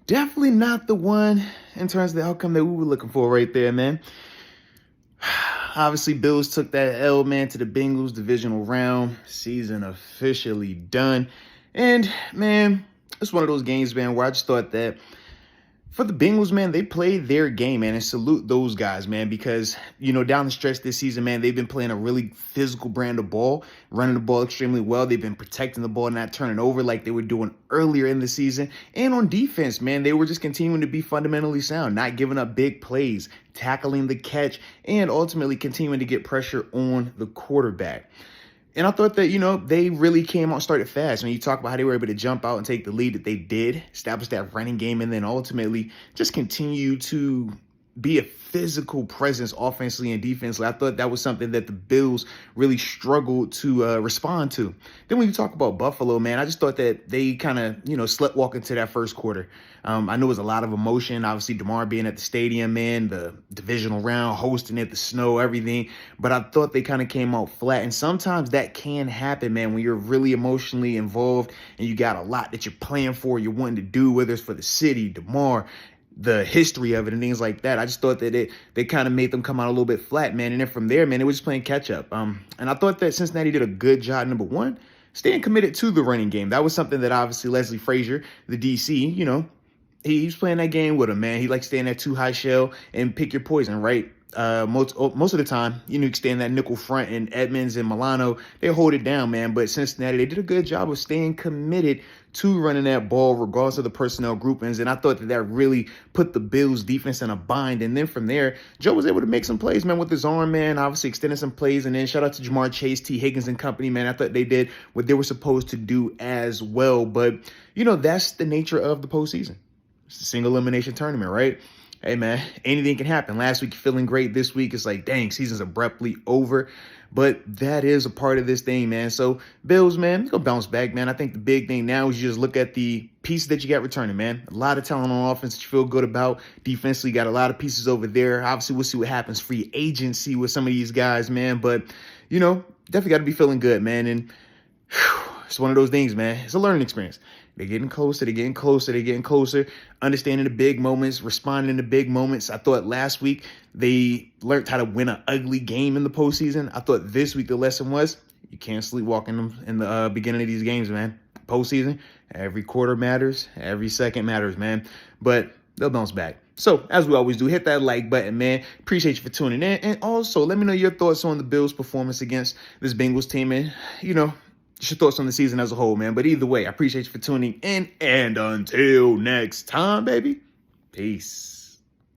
definitely not the one in terms of the outcome that we were looking for right there, man. Obviously, Bills took that L, man, to the Bengals divisional round. Season officially done. And, man, it's one of those games, man, where I just thought that for the Bengals, man, they played their game, man, and salute those guys, man, because, down the stretch this season, man, they've been playing a really physical brand of ball, running the ball extremely well. They've been protecting the ball, not turning over like they were doing earlier in the season. And on defense, man, they were just continuing to be fundamentally sound, not giving up big plays, tackling the catch, and ultimately continuing to get pressure on the quarterback. And I thought that, they really came out, started fast. When you talk about how they were able to jump out and take the lead that they did, establish that running game, and then ultimately just continue to be a physical presence offensively and defensively. I thought that was something that the Bills really struggled to respond to. Then when you talk about Buffalo, man, I just thought that they kind of, sleptwalk into that first quarter. I know it was a lot of emotion. Obviously, DeMar being at the stadium, man, the divisional round, hosting it, the snow, everything. But I thought they kind of came out flat. And sometimes that can happen, man, when you're really emotionally involved and you got a lot that you're playing for, you're wanting to do, whether it's for the city, DeMar, the history of it and things like that. I just thought that they kind of made them come out a little bit flat, man. And then from there, man, it was just playing catch up. And I thought that Cincinnati did a good job, number one, staying committed to the running game. That was something that obviously Leslie Frazier, the DC, he's playing that game with him, man. He likes staying that too high shell and pick your poison, right? Most of the time, you can stay in that nickel front, and Edmonds and Milano, they hold it down, man. But Cincinnati, they did a good job of staying committed to running that ball regardless of the personnel groupings. And I thought that really put the Bills defense in a bind. And then from there, Joe was able to make some plays, man, with his arm, man, obviously extending some plays. And then shout out to Jamar Chase, T. Higgins and company, man. I thought they did what they were supposed to do as well. But, that's the nature of the postseason. It's a single elimination tournament, right? Hey, man, anything can happen. Last week, feeling great. This week, it's like, dang, season's abruptly over. But that is a part of this thing, man. So, Bills, man, it's going to bounce back, man. I think the big thing now is you just look at the pieces that you got returning, man. A lot of talent on offense that you feel good about. Defensively, got a lot of pieces over there. Obviously, we'll see what happens. Free agency with some of these guys, man. But, definitely got to be feeling good, man. And it's one of those things, man. It's a learning experience. They're getting closer. They're getting closer. They're getting closer. Understanding the big moments, responding to big moments. I thought last week they learned how to win an ugly game in the postseason. I thought this week the lesson was you can't sleepwalk in the beginning of these games, man. Postseason, every quarter matters. Every second matters, man. But they'll bounce back. So, as we always do, hit that like button, man. Appreciate you for tuning in. And also, let me know your thoughts on the Bills' performance against this Bengals team. And, just your thoughts on the season as a whole, man. But either way, I appreciate you for tuning in. And until next time, baby, peace.